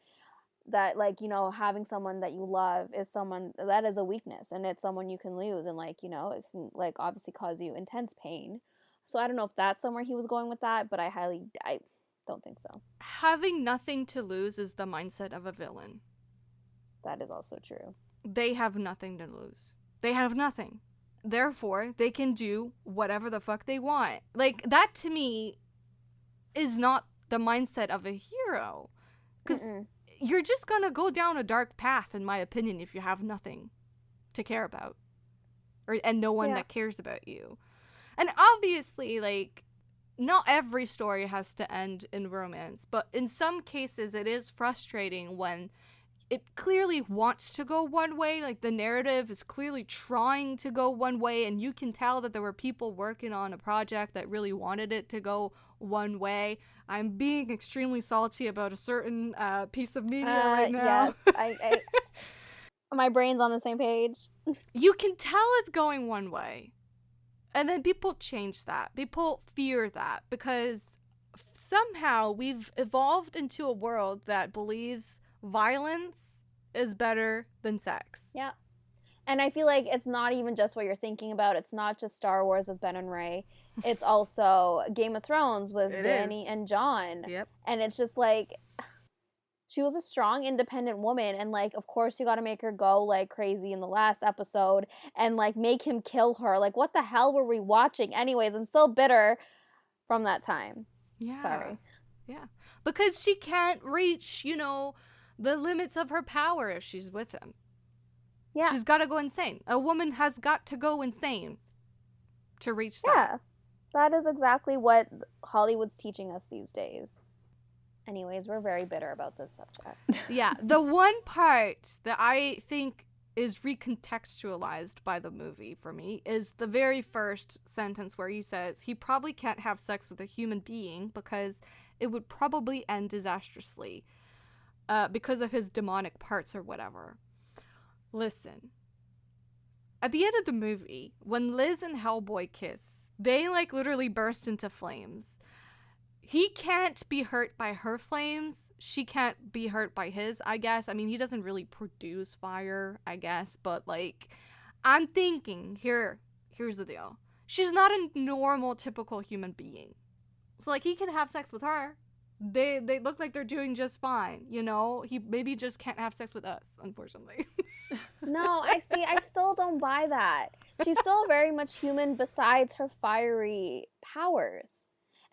that, like, you know, having someone that you love is someone that is a weakness, and it's someone you can lose, and, like, you know, it can, like, obviously cause you intense pain. So I don't know if that's somewhere he was going with that, but I don't think so. Having nothing to lose is the mindset of a villain. That is also true. They have nothing to lose. They have nothing. Therefore, they can do whatever the fuck they want. Like, that to me is not the mindset of a hero. Because you're just gonna go down a dark path, in my opinion, if you have nothing to care about. And no one that cares about you. And obviously, like, not every story has to end in romance, but in some cases it is frustrating when it clearly wants to go one way, like the narrative is clearly trying to go one way, and you can tell that there were people working on a project that really wanted it to go one way. I'm being extremely salty about a certain piece of media right now. Yes, my brain's on the same page. You can tell it's going one way. And then people change that. People fear that because somehow we've evolved into a world that believes violence is better than sex. Yeah. And I feel like it's not even just what you're thinking about. It's not just Star Wars with Ben and Rey. It's also Game of Thrones with Dany and Jon. Yep. And it's just like, she was a strong, independent woman. And, like, of course you got to make her go, like, crazy in the last episode and, like, make him kill her. Like, what the hell were we watching? Anyways, I'm still bitter from that time. Yeah. Sorry. Yeah. Because she can't reach, you know, the limits of her power if she's with him. Yeah. She's got to go insane. A woman has got to go insane to reach that. Yeah. That is exactly what Hollywood's teaching us these days. Anyways, we're very bitter about this subject. Yeah. The one part that I think is recontextualized by the movie for me is the very first sentence where he says he probably can't have sex with a human being because it would probably end disastrously because of his demonic parts or whatever. Listen, at the end of the movie, when Liz and HellBoy kiss, they, like, literally burst into flames. he can't be hurt by her flames. She can't be hurt by his, I guess. I mean, he doesn't really produce fire, I guess, but like, I'm thinking here's the deal. She's not a normal, typical human being. So like, he can have sex with her. They look like they're doing just fine, you know? He maybe just can't have sex with us, unfortunately. No, I still don't buy that. She's still very much human besides her fiery powers.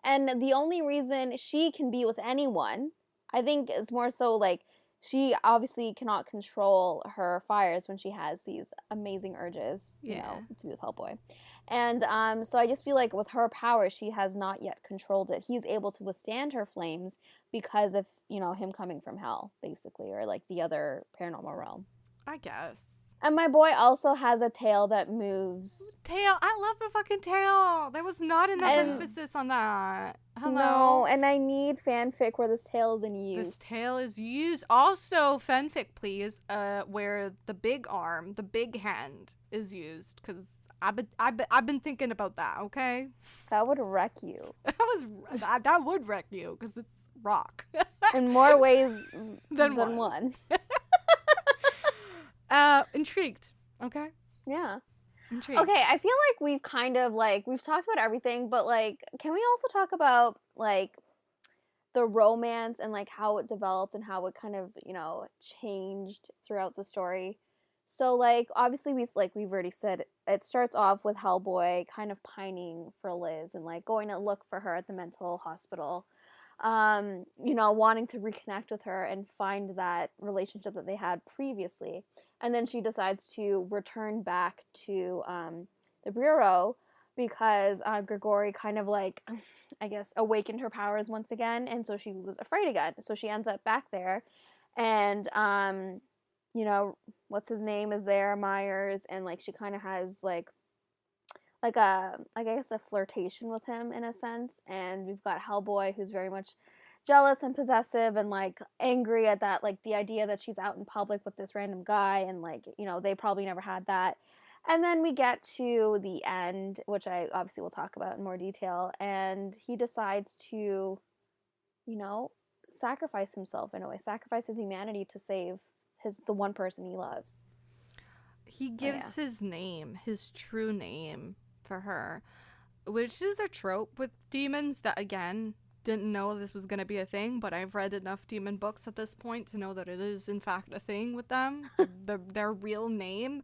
And the only reason she can be with anyone, I think, is more so like she obviously cannot control her fires when she has these amazing urges, you know, to be with HellBoy. And so I just feel like with her power, she has not yet controlled it. He's able to withstand her flames because of, you know, him coming from hell, basically, or like the other paranormal realm. I guess. And my boy also has a tail that moves. Tail. I love the fucking tail. There was not enough emphasis on that. Hello. No, and I need fanfic where this tail is in use. This tail is used. Also, fanfic, please, where the big arm, the big hand is used, because I've been thinking about that. Okay. That would wreck you. That would wreck you because it's rock. In more ways than one. Intrigued. Okay. Yeah. Intrigued. Okay, I feel like we've kind of like we've talked about everything, but like, can we also talk about like the romance and like how it developed and how it kind of, you know, changed throughout the story? So like obviously we've already said it starts off with HellBoy kind of pining for Liz and like going to look for her at the mental hospital. You know, wanting to reconnect with her and find that relationship that they had previously. And then she decides to return back to the Bureau because Gregori kind of like, I guess, awakened her powers once again. And so she was afraid again. So she ends up back there. And, you know, what's his name is there, Myers. And like she kind of has like a, I guess, a flirtation with him in a sense. And we've got HellBoy, who's very much jealous and possessive and like angry at that, like the idea that she's out in public with this random guy, and like, you know, they probably never had that. And then we get to the end, which I obviously will talk about in more detail, and he decides to, you know, sacrifice himself in a way, sacrifice his humanity to save the one person he loves. He gives his name, his true name, for her, which is a trope with demons that, again, didn't know this was going to be a thing, but I've read enough demon books at this point to know that it is in fact a thing with them. Their real name.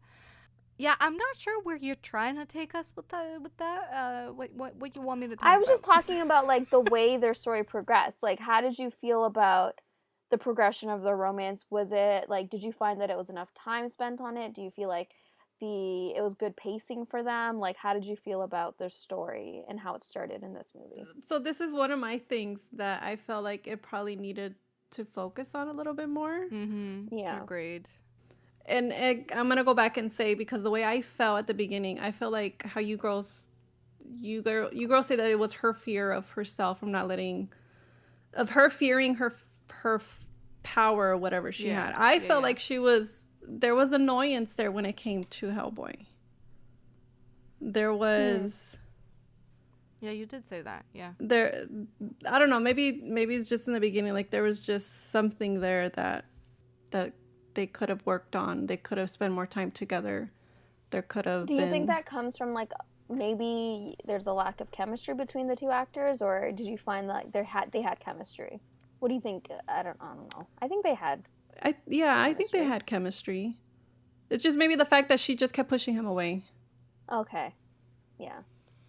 Yeah, I'm not sure where you're trying to take us with that. What you want me to talk about? I was just talking about like the way their story progressed. Like, how did you feel about the progression of the romance? Was it like, did you find that it was enough time spent on it? Do you feel like it was good pacing for them? Like, how did you feel about their story and how it started in this movie? So this is one of my things that I felt like it probably needed to focus on a little bit more. Mm-hmm. Yeah. Agreed. And I'm going to go back and say, because the way I felt at the beginning, I felt like how you girls say that it was her fear of herself from not letting, of her fearing her power or whatever she had. I felt like there was annoyance there when it came to HellBoy. There was... Yeah, you did say that, yeah. I don't know, maybe it's just in the beginning, like there was just something there that they could have worked on. They could have spent more time together. There could have been... Do you think that comes from like, maybe there's a lack of chemistry between the two actors, or did you find that they had chemistry? What do you think? I don't know. I think they had... I think they had chemistry. It's just maybe the fact that she just kept pushing him away. Okay. Yeah.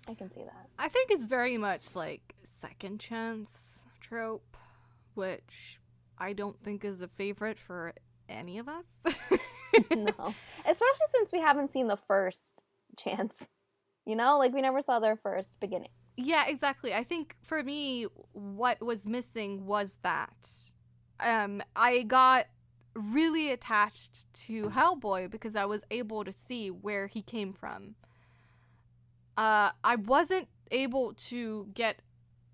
I can see that. I think it's very much like second chance trope, which I don't think is a favorite for any of us. No. Especially since we haven't seen the first chance. You know? Like, we never saw their first beginning. Yeah, exactly. I think for me, what was missing was that. I got really attached to HellBoy because I was able to see where he came from. I wasn't able to get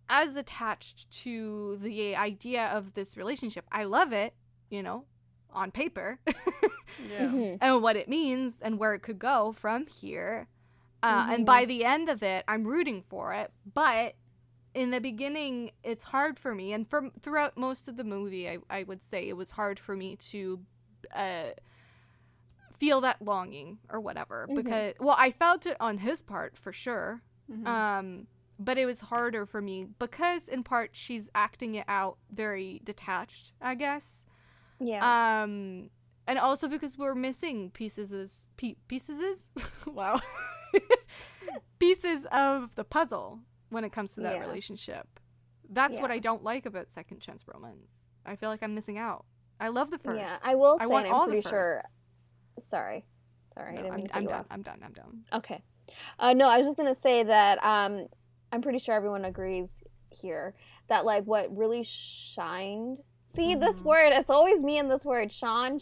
as attached to the idea of this relationship. I love it, you know, on paper. Yeah. And what it means and where it could go from here. And by the end of it, I'm rooting for it. But in the beginning, it's hard for me, and throughout most of the movie, I would say it was hard for me to feel that longing or whatever, because, well, I felt it on his part for sure, but it was harder for me because, in part, she's acting it out very detached, I guess. Yeah. And also because we're missing pieces wow. pieces of the puzzle when it comes to that relationship. That's what I don't like about second chance romance. I feel like I'm missing out. I love the first. Yeah, I will say, want I'm all pretty the sure. Sorry, No, I didn't mean to cut I'm you done. off. I'm done. Okay. No, I was just gonna say that I'm pretty sure everyone agrees here that like what really shined. See this word? It's always me and this word. Shined,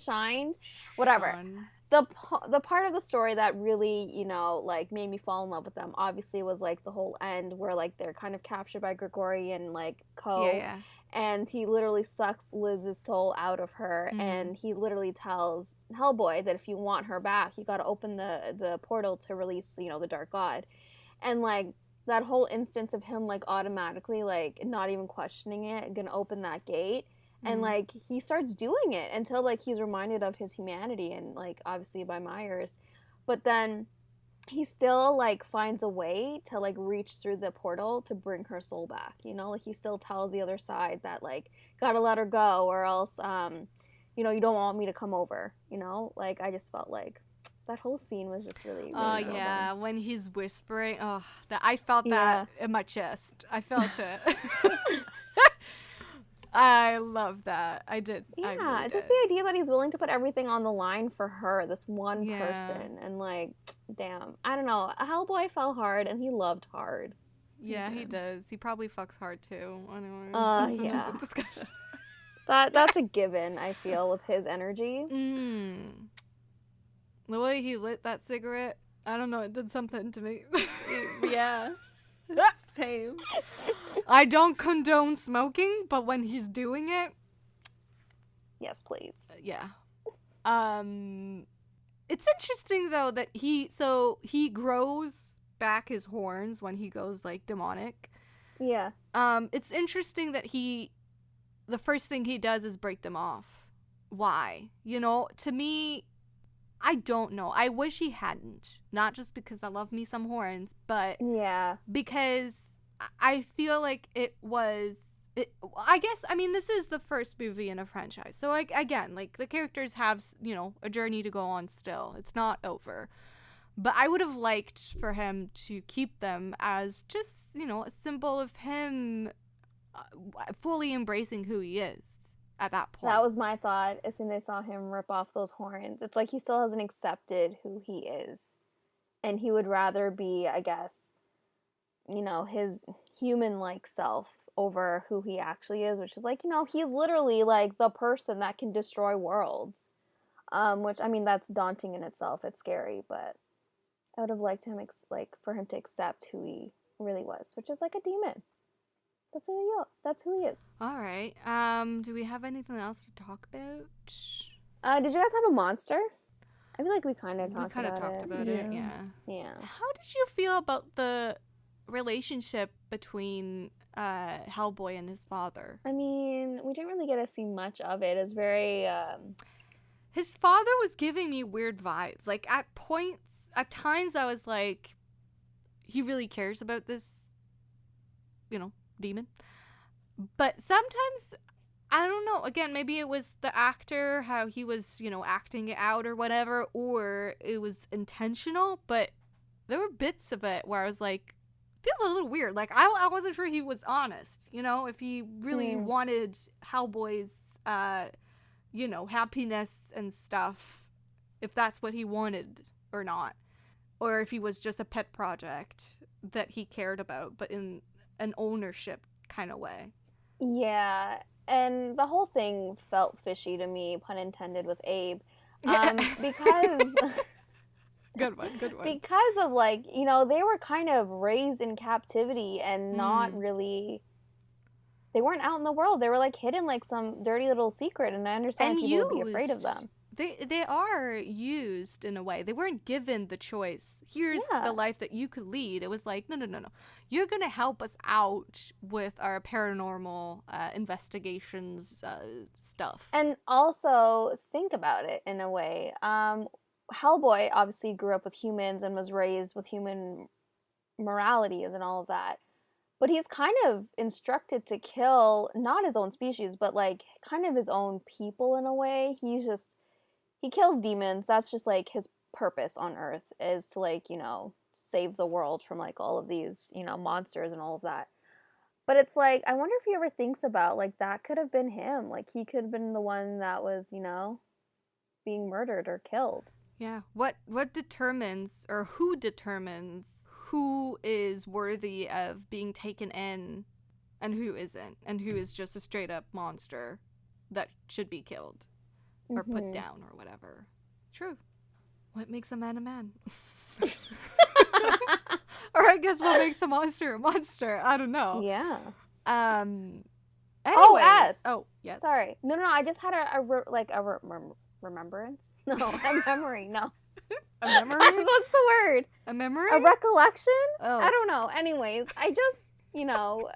whatever. Sean. The part of the story that really, you know, like made me fall in love with them obviously was like the whole end where like they're kind of captured by Gregori and like Yeah. and he literally sucks Liz's soul out of her, and he literally tells HellBoy that if you want her back, you got to open the portal to release, you know, the Dark God. And like that whole instance of him like automatically like not even questioning it, gonna open that gate. And like he starts doing it until like he's reminded of his humanity, and like obviously by Myers, but then he still like finds a way to like reach through the portal to bring her soul back, you know, like he still tells the other side that like gotta let her go or else you know, you don't want me to come over, you know. Like I just felt like that whole scene was just really well done. When he's whispering, I felt that in my chest. I felt it. I love that. I did. Yeah, I really just did. the idea that he's willing to put everything on the line for her, this one person, and like, damn, I don't know. HellBoy fell hard, and he loved hard. Yeah, he does. He probably fucks hard too. Anyways, yeah. That's a given. I feel with his energy. The way he lit that cigarette, I don't know. It did something to me. Yeah. Same. I don't condone smoking, but when he's doing it, yes, please. Yeah. It's interesting though that he grows back his horns when he goes like demonic. Yeah. It's interesting that the first thing he does is break them off. Why? You know, to me, I don't know. I wish he hadn't. Not just because I love me some horns, but because I feel like I guess, I mean, this is the first movie in a franchise. So, like, again, like, the characters have, you know, a journey to go on still. It's not over. But I would have liked for him to keep them as just, you know, a symbol of him fully embracing who he is. At that point. That was my thought as soon as I saw him rip off those horns. It's like he still hasn't accepted who he is. And he would rather be, I guess, you know, his human-like self over who he actually is, which is like, you know, he's literally like the person that can destroy worlds. Which, I mean, that's daunting in itself. It's scary, but I would have liked him, for him to accept who he really was, which is like a demon. That's who he is. All right. Do we have anything else to talk about? Did you guys have a monster? I feel like we kind of talked about it. Yeah. How did you feel about the relationship between HellBoy and his father? I mean, we didn't really get to see much of it. It's very His father was giving me weird vibes. Like at times I was like, he really cares about this, you know, demon. But sometimes, I don't know, again, maybe it was the actor, how he was, you know, acting it out or whatever, or it was intentional, but there were bits of it where I was like, feels a little weird. Like, I wasn't sure he was honest, you know, if he really wanted HellBoy's, you know, happiness and stuff, if that's what he wanted or not, or if he was just a pet project that he cared about, but in an ownership kind of way. Yeah, and the whole thing felt fishy to me, pun intended, with Abe, because good one because of, like, you know, they were kind of raised in captivity and not really, they weren't out in the world. They were like hidden like some dirty little secret, and I understand people would be afraid of them. They are used in a way. They weren't given the choice. Here's the life that you could lead. It was like, no. You're going to help us out with our paranormal investigations stuff. And also, think about it in a way. HellBoy obviously grew up with humans and was raised with human moralities and all of that. But he's kind of instructed to kill not his own species, but like kind of his own people in a way. He kills demons. That's just like his purpose on Earth, is to like, you know, save the world from like all of these, you know, monsters and all of that. But it's like, I wonder if he ever thinks about like that could have been him. Like he could have been the one that was, you know, being murdered or killed. Yeah. What determines, or who determines who is worthy of being taken in and who isn't, and who is just a straight up monster that should be killed or put down or whatever. True. What makes a man a man? Or I guess what makes a monster a monster? I don't know. Yeah. Anyways. Oh, S. Oh, yes. Sorry. No. I just had a remembrance. No, a memory. No. A memory? What's the word? A memory? A recollection? Oh. I don't know. Anyways, I just, you know,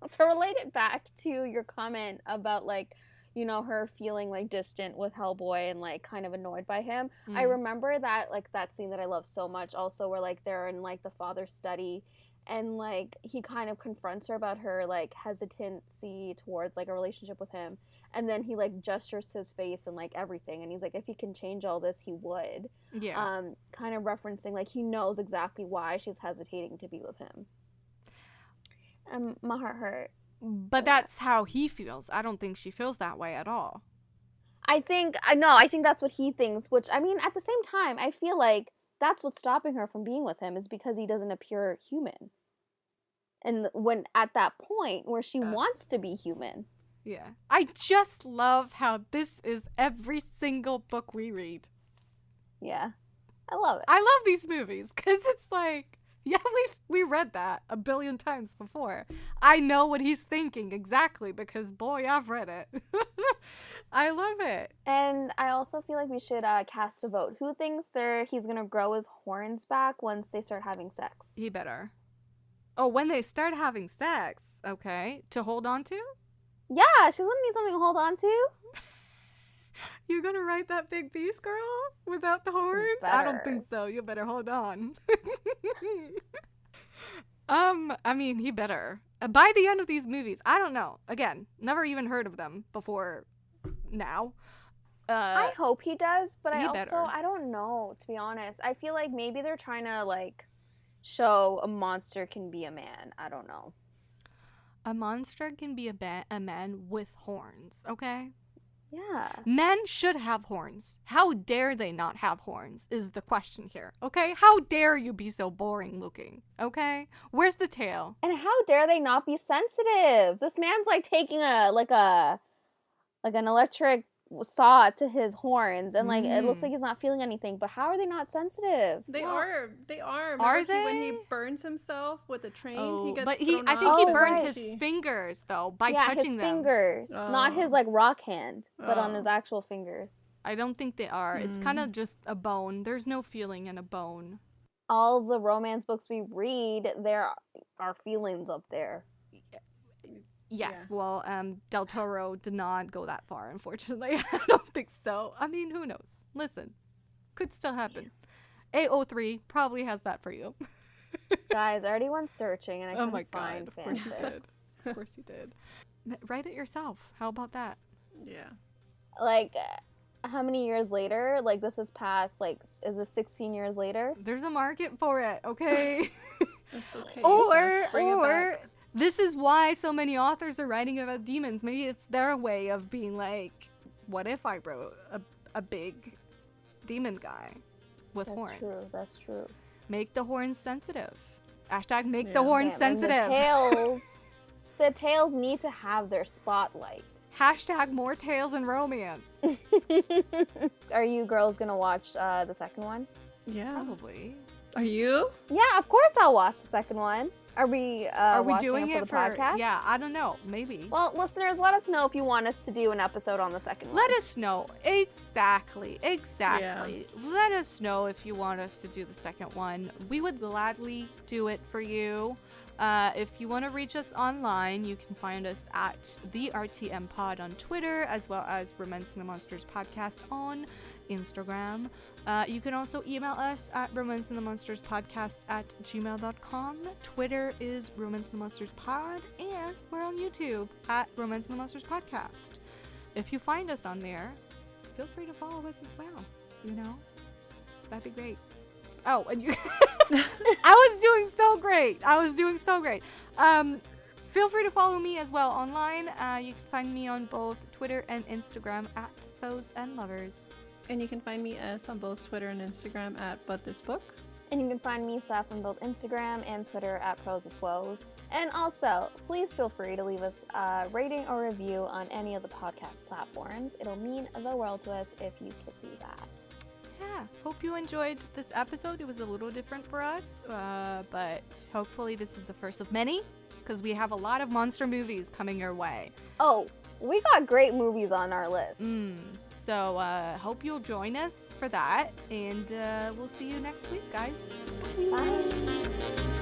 to relate it back to your comment about like, you know, her feeling like distant with HellBoy and like kind of annoyed by him. I remember that like that scene that I love so much also, where like they're in like the father's study and like he kind of confronts her about her like hesitancy towards like a relationship with him, and then he like gestures his face and like everything, and he's like, if he can change all this, he would. Yeah. Kind of referencing like he knows exactly why she's hesitating to be with him. My heart hurt. But that's how he feels. I don't think she feels that way at all. I think that's what he thinks, which, I mean, at the same time, I feel like that's what's stopping her from being with him, is because he doesn't appear human. And when at that point where she wants to be human. Yeah. I just love how this is every single book we read. Yeah. I love it. I love these movies because it's like, yeah, we read that a billion times before. I know what he's thinking exactly because, boy, I've read it. I love it. And I also feel like we should cast a vote. Who thinks he's going to grow his horns back once they start having sex? He better. Oh, when they start having sex, okay, to hold on to? Yeah, she's going to need something to hold on to. You gonna ride that big beast, girl, without the horns? Better. I don't think so. You better hold on. I mean, he better. By the end of these movies, I don't know. Again, never even heard of them before now. I hope he does, but he I better. I don't know, to be honest. I feel like maybe they're trying to, like, show a monster can be a man. I don't know. A monster can be a man with horns, okay? Yeah. Men should have horns. How dare they not have horns is the question here, okay? How dare you be so boring looking, okay? Where's the tail? And how dare they not be sensitive? This man's like taking an electric saw to his horns, and like it looks like he's not feeling anything. But how are they not sensitive? They are. Remember Are they? when he burns himself with a train? Oh, he gets but thrown I think off. he Oh, burned right. his fingers though by Yeah, touching his them. fingers, not his like rock hand, but on Oh. his actual fingers. I don't think they are. It's kind of just a bone. There's no feeling in a bone. All the romance books we read, there are feelings up there. Yes, Yeah. well, Del Toro did not go that far, unfortunately. I don't think so. I mean, who knows? Listen, could still happen. A03 probably has that for you. Guys, I already went searching and I Oh couldn't my god, find of course you fanfic. did. Of course you did. Write it yourself. How about that? Yeah. Like, how many years later? Like, this is past, like, is this 16 years later? There's a market for it, okay? It's okay. or Bring it back. this is why so many authors are writing about demons. Maybe it's their way of being like, what if I wrote a big demon guy with That's horns? true, that's true. Make the horns sensitive. Hashtag make the Yeah. horns Yeah, sensitive. like the tails need to have their spotlight. Hashtag more tales and romance. Are you girls gonna watch the second one? Yeah. Probably. Are you? Yeah, of course I'll watch the second one. Are we watching doing it for the podcast? Yeah, I don't know. Maybe. Well, listeners, let us know if you want us to do an episode on the second one. Let us know. Exactly. Yeah. Let us know if you want us to do the second one. We would gladly do it for you. If you want to reach us online, you can find us at the RTM Pod on Twitter, as well as Romancing the Monsters Podcast on Instagram. You can also email us at romancingthemonsterspodcast@gmail.com. Twitter is Romancing the Monsters Pod, and we're on YouTube at Romancing the Monsters Podcast. If you find us on there, feel free to follow us as well. You know, that'd be great. Oh, and you I was doing so great. Feel free to follow me as well online. You can find me on both Twitter and Instagram at Foes and Lovers. And you can find me as on both Twitter and Instagram at ButThisBook. And you can find me, Seth, on both Instagram and Twitter at Pros with Woes. And also, please feel free to leave us a rating or review on any of the podcast platforms. It'll mean the world to us if you could do that. Yeah, hope you enjoyed this episode. It was a little different for us, but hopefully this is the first of many, because we have a lot of monster movies coming your way. Oh, we got great movies on our list. So hope you'll join us for that, and we'll see you next week, guys. Bye.